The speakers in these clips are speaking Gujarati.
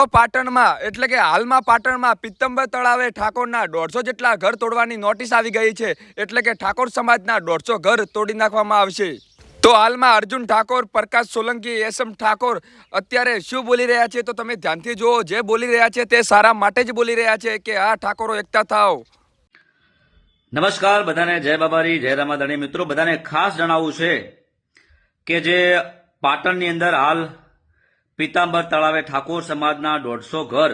તો પાટણમાં એટલે કે હાલમાં પાટણમાં પિત્તંબર તળાવે ઠાકોરના 150 જેટલા ઘર તોડવાની નોટિસ આવી ગઈ છે। એટલે કે ઠાકોર સમાજના 150 ઘર તોડી નાખવામાં આવશે। તો હાલમાં અર્જુન ઠાકોર, પ્રકાશ સોલંકી, એસએમ ઠાકોર અત્યારે શું બોલી રહ્યા છે તો તમે ધ્યાનથી જુઓ। જે બોલી રહ્યા છે તે સારા માટે જ બોલી રહ્યા છે કે આ ઠાકોરો એકતા થાઓ। નમસ્કાર બધાને, જય બાબારી, જય રામાધણી। મિત્રો, બધાને ખાસ જણાવવું છે કે જે પાટણની અંદર હાલ પીતાંબર તળાવે ઠાકોર સમાજના 150 ઘર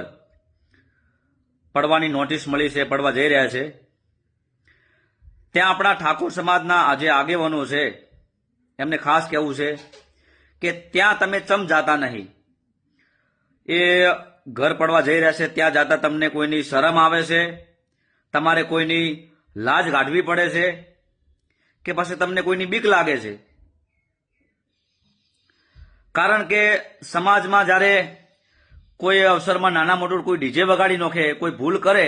પડવાની નોટિસ મળી છે, પડવા જઈ રહ્યા છે। ત્યાં આપણા ઠાકોર સમાજના આજે આગેવાનો છે એમને ખાસ કહેવું છે કે ત્યાં તમે ચમ જાતા નહીં। એ ઘર પડવા જઈ રહ્યા છે ત્યાં જાતા તમને કોઈની શરમ આવે છે? તમારે કોઈની લાજ કાઢવી પડે છે કે પછી તમને કોઈની બીક લાગે છે? કારણ કે સમાજમાં જ્યારે કોઈ અવસરમાં નાના મોટું કોઈ ડીજે વગાડી નાખે, કોઈ ભૂલ કરે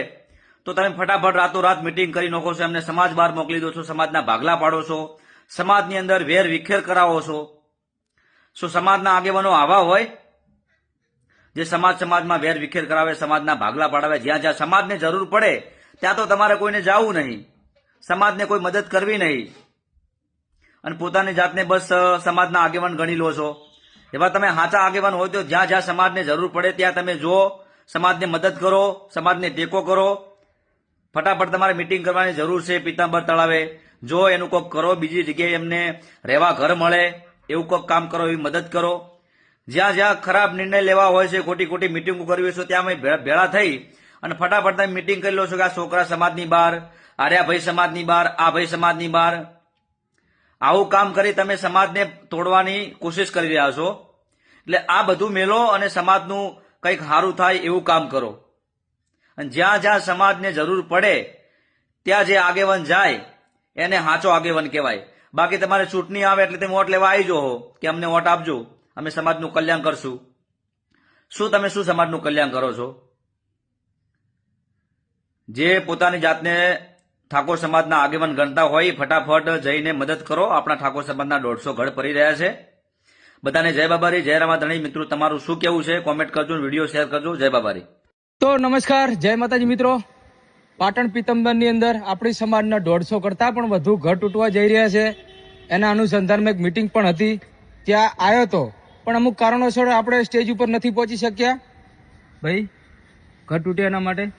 તો તમે ફટાફટ રાતોરાત મિટિંગ કરી નાખો છો, એમને સમાજ બહાર મોકલી દો છો, સમાજના ભાગલા પાડો છો, સમાજની અંદર વેર વિખેર કરાવો છો। શું સમાજના આગેવાનો આવા હોય જે સમાજમાં વેર વિખેર કરાવે, સમાજના ભાગલા પાડાવે? જ્યાં જ્યાં સમાજને જરૂર પડે ત્યાં તો તમારે કોઈને જાવું નહીં, સમાજને કોઈ મદદ કરવી નહીં અને પોતાની જાતને બસ સમાજના આગેવાન ગણી લો છો। એવા તમે સાચા આગેવાન હોય તો જ્યાં જ્યાં સમાજને જરૂર પડે ત્યાં તમે જો સમાજને મદદ કરો, સમાજને ટેકો કરો। ફટાફટ તમારે મિટિંગ કરવાની જરૂર છે પીતાંબર તળાવે, જો એનું કોઈક કરો, બીજી જગ્યાએ એમને રહેવા ઘર મળે એવું કોઈક કામ કરો, એવી મદદ કરો। જ્યાં જ્યાં ખરાબ નિર્ણય લેવા હોય છે, ખોટી ખોટી મિટિંગો કરવી છે, ત્યાં અમે ભેળા થઈ અને ફટાફટ તમે મિટિંગ કરી લો છો કે આ છોકરા સમાજની બહાર, આર્યા ભાઈ સમાજની બહાર, આ ભાઈ સમાજની બહાર। આવું કામ કરી તમે સમાજને તોડવાની કોશિશ કરી રહ્યા છો। એટલે આ બધું મેલો અને સમાજનું કંઈક સારું થાય એવું કામ કરો। અને જ્યાં જ્યાં સમાજને જરૂર પડે ત્યાં જે આગેવાન જાય એને સાચો આગેવાન કહેવાય। બાકી તમારે ચૂંટણી આવે એટલે તમે વોટ લેવા આવી જાઓ કે અમને વોટ આપજો, અમે સમાજનું કલ્યાણ કરશું। શું તમે શું સમાજનું કલ્યાણ કરો છો? જે પોતાની જાતને ઠાકોર સમાજના આગેવાન ગણતા હોય ફટાફટ જઈને મદદ કરો। આપણા ઠાકોર સમાજના 150 ઘર પડી રહ્યા છે। બધાને જય બાબારી, જય રામાધણી। મિત્રો, તમારું શું કેવું છે કોમેન્ટ કરજો, વિડીયો શેર કરજો। જય બાબારી। તો નમસ્કાર, જય માતાજી મિત્રો। પાટણ પીતંબરની અંદર આપણી સમાજના 150 કરતા પણ વધુ ઘર તૂટવા જઈ રહ્યા છે। એના અનુસંધાનમાં એક મિટિંગ પણ હતી, ત્યાં આવ્યો હતો, પણ અમુક કારણોસર આપણે સ્ટેજ ઉપર નથી પહોંચી શક્યા। ભાઈ, ઘર તૂટે એના માટે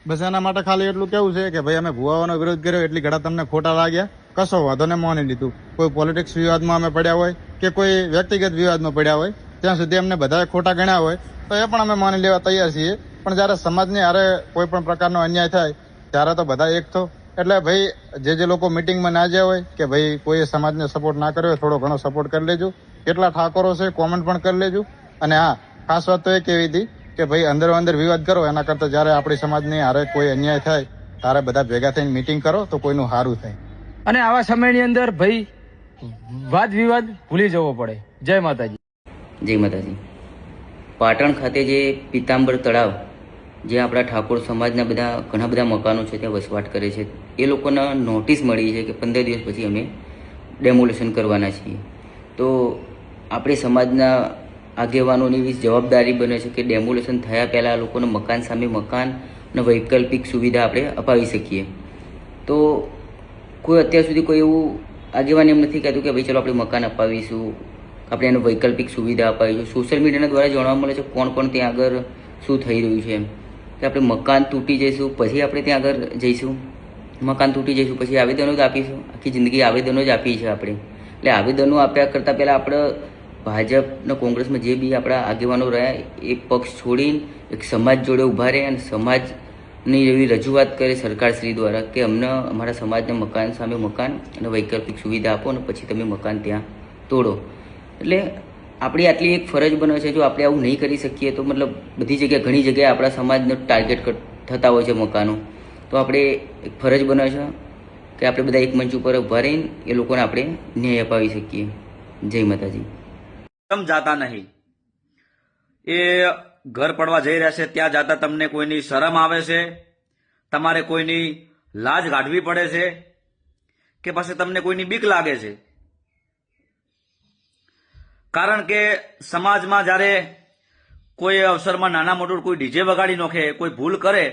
બસ એના માટે ખાલી એટલું કેવું છે કે ભાઈ અમે ભુવાઓનો વિરોધ કર્યો એટલી ઘડા તમને ખોટા લાગ્યા, કશો વાંધો ને માની લીધું। કોઈ પોલિટિક્સ વિવાદમાં અમે પડ્યા હોય કે કોઈ વ્યક્તિગત વિવાદમાં પડ્યા હોય ત્યાં સુધી અમને બધાએ ખોટા ગણ્યા હોય તો એ પણ અમે માની લેવા તૈયાર છીએ। પણ જયારે સમાજની હારે કોઈ પણ પ્રકારનો અન્યાય થાય ત્યારે તો બધા એક થો। એટલે ભાઈ જે લોકો મિટિંગમાં ના જ્યાં હોય કે ભાઈ કોઈ સમાજને સપોર્ટ ના કર્યો હોય, થોડો ઘણો સપોર્ટ કરી લેજો। કેટલા ઠાકોરો છે કોમેન્ટ પણ કરી લેજો। અને હા, ખાસ વાત તો એ કેવી હતી કે ભાઈ અંદર વિવાદ કરો એના કરતા જયારે આપણી સમાજની હારે કોઈ અન્યાય થાય ત્યારે બધા ભેગા થઈને મિટિંગ કરો તો કોઈનું સારું થાય। અને આવા સમયની અંદર ભાઈ વાદ વિવાદ ભૂલી જવો પડે। જય માતાજી। જય માતાજી। પાટણ ખાતે જે પીતાંબર તળાવ, જે આપણા ઠાકોર સમાજના ઘણા બધા મકાનો છે ત્યાં વસવાટ કરે છે, એ લોકોને નોટિસ મળી છે કે 15 દિવસ પછી અમે ડેમોલેશન કરવાના છીએ। તો આપણે સમાજના આગેવાનોની એવી જવાબદારી બને છે કે ડેમોલેશન થયા પહેલાં આ લોકોને મકાન સામે મકાન અને વૈકલ્પિક સુવિધા આપણે અપાવી શકીએ। તો કોઈ અત્યાર સુધી કોઈ એવું આગેવાન એમ નથી કહેતું કે ભાઈ ચલો આપણે મકાન અપાવીશું, આપણે એને વૈકલ્પિક સુવિધા અપાવીશું। સોશિયલ મીડિયાના દ્વારા જાણવા મળે છે કોણ કોણ ત્યાં આગળ શું થઈ રહ્યું છે, એમ કે આપણે મકાન તૂટી જઈશું પછી આપણે ત્યાં આગળ જઈશું, મકાન તૂટી જઈશું પછી આવેદનો જ આપીશું। આખી જિંદગી આવેદનો જ આપી છે આપણે। એટલે આવેદનો આપ્યા કરતાં પહેલાં આપણે ભાજપ અને કોંગ્રેસમાં જે બી આપણા આગેવાનો રહ્યા એ પક્ષ છોડીને એક સમાજ જોડે ઊભા રહે અને સમાજની એવી રજૂઆત કરે સરકારશ્રી દ્વારા કે અમને અમારા સમાજને મકાન સામે મકાન અને વૈકલ્પિક સુવિધા આપો અને પછી તમે મકાન ત્યાં તોડો। એટલે આપણી આટલી એક ફરજ બને છે, જો આપણે આવું નહીં કરી શકીએ તો મતલબ બધી જગ્યાએ ઘણી જગ્યાએ આપણા સમાજને ટાર્ગેટ થતા હોય છે મકાનો, તો આપણે એક ફરજ બને છે કે આપણે બધા એક મંચ ઉપર ઊભા રહીને એ લોકોને આપણે ન્યાય અપાવી શકીએ। જય માતાજી। ચમ જાતા નહીં? એ ઘર પડવા જઈ રહ્યા છે ત્યાં જાતા તમને કોઈની શરમ આવે છે? તમારે કોઈની લાજ કાઢવી પડે છે કે પછી તમને કોઈની બીક લાગે છે? કારણ કે સમાજમાં જ્યારે કોઈ અવસરમાં નાના મોટું કોઈ ડીજે વગાડી નોખે, કોઈ ભૂલ કરે,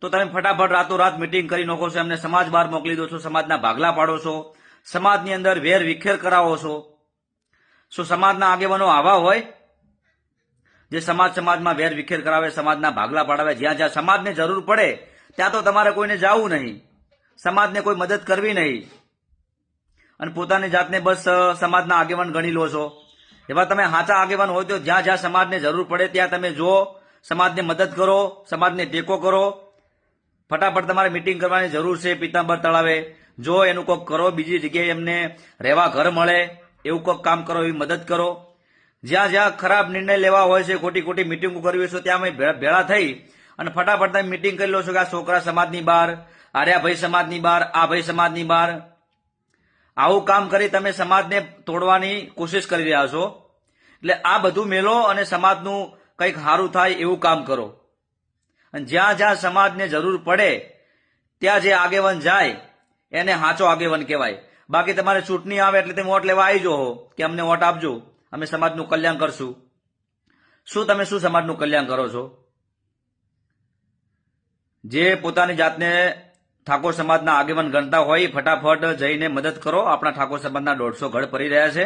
તો તમે ફટાફટ રાતોરાત મિટિંગ કરી નાખો છો, એમને સમાજ બહાર મોકલી દો છો, સમાજના ભાગલા પાડો છો, સમાજની અંદર વેર વિખેર કરાવો છો. શું સમાજના આગેવાનો આવા હોય જે સમાજમાં વેર વિખેર કરાવે, સમાજના ભાગલા પાડાવે? જ્યાં જ્યાં સમાજને જરૂર પડે ત્યાં તો તમારે કોઈને જાવું નહીં, સમાજને કોઈ મદદ કરવી નહીં, અને પોતાની જાતને બસ સમાજના આગેવાન ગણી લો છો. એવા તમે સાચા આગેવાન હોય તો જ્યાં જ્યાં સમાજને જરૂર પડે ત્યાં તમે જો સમાજને મદદ કરો, સમાજને ટેકો કરો. ફટાફટ તમારે મિટિંગ કરવાની જરૂર છે પીતાંબર તળાવે. જો એનું કોઈક કરો, બીજી જગ્યાએ એમને રહેવા ઘર મળે એવું કોઈક કામ કરો, એવી મદદ કરો. જ્યાં જ્યાં ખરાબ નિર્ણય લેવા હોય છે, ખોટી ખોટી મિટિંગો કરવી છે, ત્યાં અમે ભેળા થઈ અને ફટાફટ તમે મિટિંગ કરી લો છો કે આ છોકરા સમાજની બહાર, આર્યા ભાઈ સમાજની બહાર, આ ભાઈ સમાજની બહાર. આવું કામ કરી તમે સમાજને તોડવાની કોશિશ કરી રહ્યા છો. એટલે આ બધું મેલો અને સમાજનું કંઈક સારું થાય એવું કામ કરો. અને જ્યાં જ્યાં સમાજને જરૂર પડે ત્યાં જે આગેવાન જાય એને સાચો આગેવાન કહેવાય. બાકી તમારે ચૂંટણી આવે એટલે તમે વોટ લેવા આવી જાઓ કે અમને વોટ આપજો, અમે સમાજનું કલ્યાણ કરશું. તમે શું સમાજનું કલ્યાણ કરો છો? જે પોતાની જાતને ઠાકોર સમાજના આગેવાન ગણતા હોય ફટાફટ જઈને મદદ કરો. આપણા ઠાકોર સમાજના 150 ઘર પડી રહ્યા છે.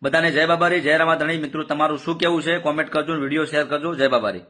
બધાને જય બાબારી, જય રામાધણી. મિત્રો તમારું શું કેવું છે કોમેન્ટ કરજો, વિડીયો શેર કરજો. જય બાબારી.